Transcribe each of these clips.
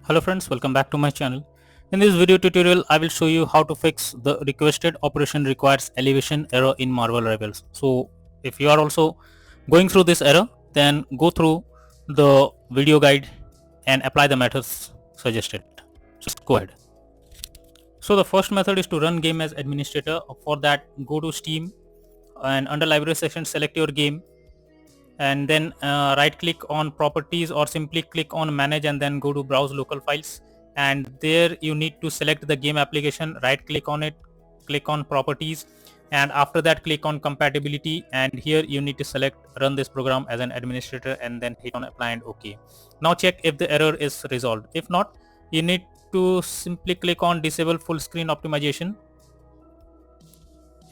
Hello friends, welcome back to my channel. In this video tutorial, I will show you how to fix the requested operation requires elevation error in Marvel Rivals. So if you are also going through this error, then go through the video guide and apply the methods suggested. Just go ahead. So the first method is to run game as administrator. For that, go to Steam and under library section select your game and then right click on properties or simply click on manage and then go to browse local files, and there you need to select the game application, right click on it, click on properties, and after that click on compatibility, and here you need to select run this program as an administrator and then hit on apply and OK. Now check if the error is resolved. If not, you need to simply click on disable full screen optimization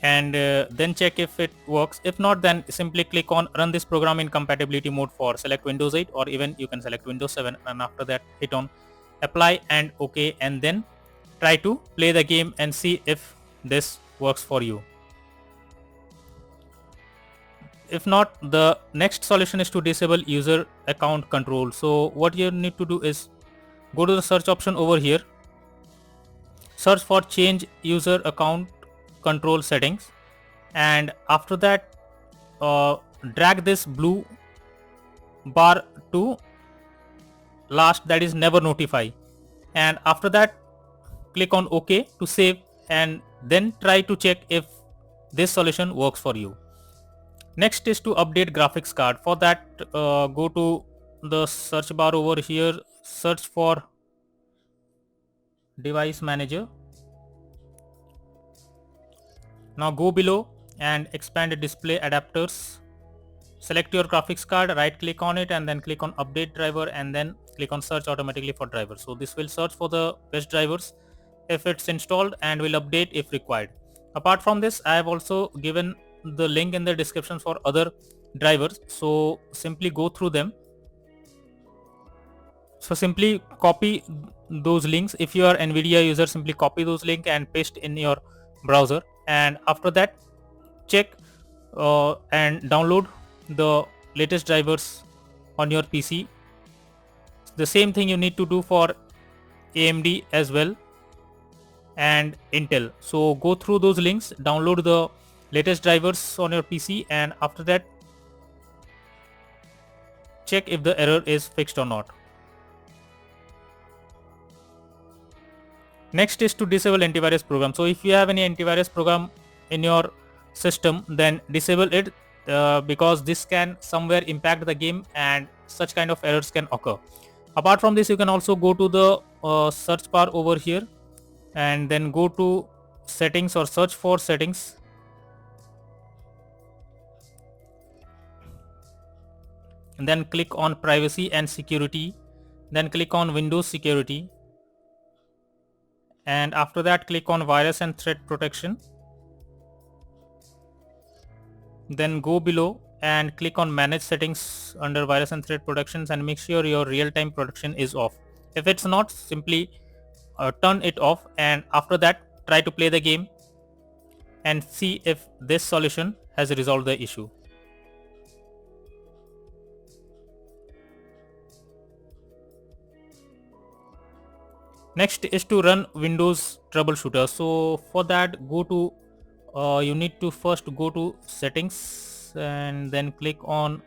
and then check if it works. If not, then simply click on run this program in compatibility mode for select Windows 8 or even you can select Windows 7, and after that hit on apply and OK, and then try to play the game and see if this works for you. If not, the next solution is to disable user account control. So what you need to do is go to the search option over here, search for change user account control settings, and after that drag this blue bar to last, that is never notify, and after that click on OK to save and then try to check if this solution works for you. Next is to update graphics card. For that go to the search bar over here, search for device manager. Now go below and expand display adapters. Select your graphics card, right click on it and then click on update driver and then click on search automatically for drivers. So this will search for the best drivers if it's installed and will update if required. Apart from this, I have also given the link in the description for other drivers, so simply go through them. So simply copy those links. If you are NVIDIA user, simply copy those links and paste in your browser, and after that check and download the latest drivers on your PC. The same thing you need to do for AMD as well and Intel. So go through those links, download the latest drivers on your PC, and after that check if the error is fixed or not. Next is to disable antivirus program. So if you have any antivirus program in your system, then disable it because this can somewhere impact the game and such kind of errors can occur. Apart from this, you can also go to the search bar over here and then go to settings or search for settings, and then click on privacy and security, then click on Windows security, and after that click on virus and threat protection, then go below and click on manage settings under virus and threat protections and make sure your real-time protection is off. If it's not, simply turn it off, and after that try to play the game and see if this solution has resolved the issue. Next is to run Windows Troubleshooter. So for that, go to you need to first go to settings and then click on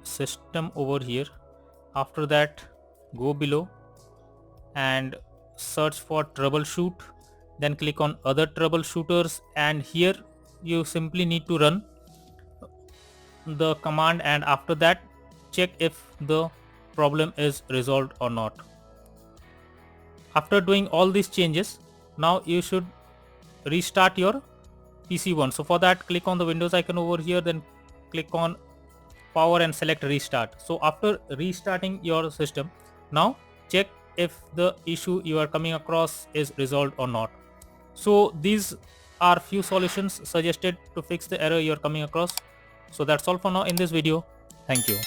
system over here. After that go below and search for troubleshoot, then click on other troubleshooters, and here you simply need to run the command, and after that check if the problem is resolved or not. After doing all these changes, now you should restart your PC once. So for that, click on the Windows icon over here, then click on power and select restart. So after restarting your system, now check if the issue you are coming across is resolved or not. So these are few solutions suggested to fix the error you are coming across. So that's all for now in this video. Thank you.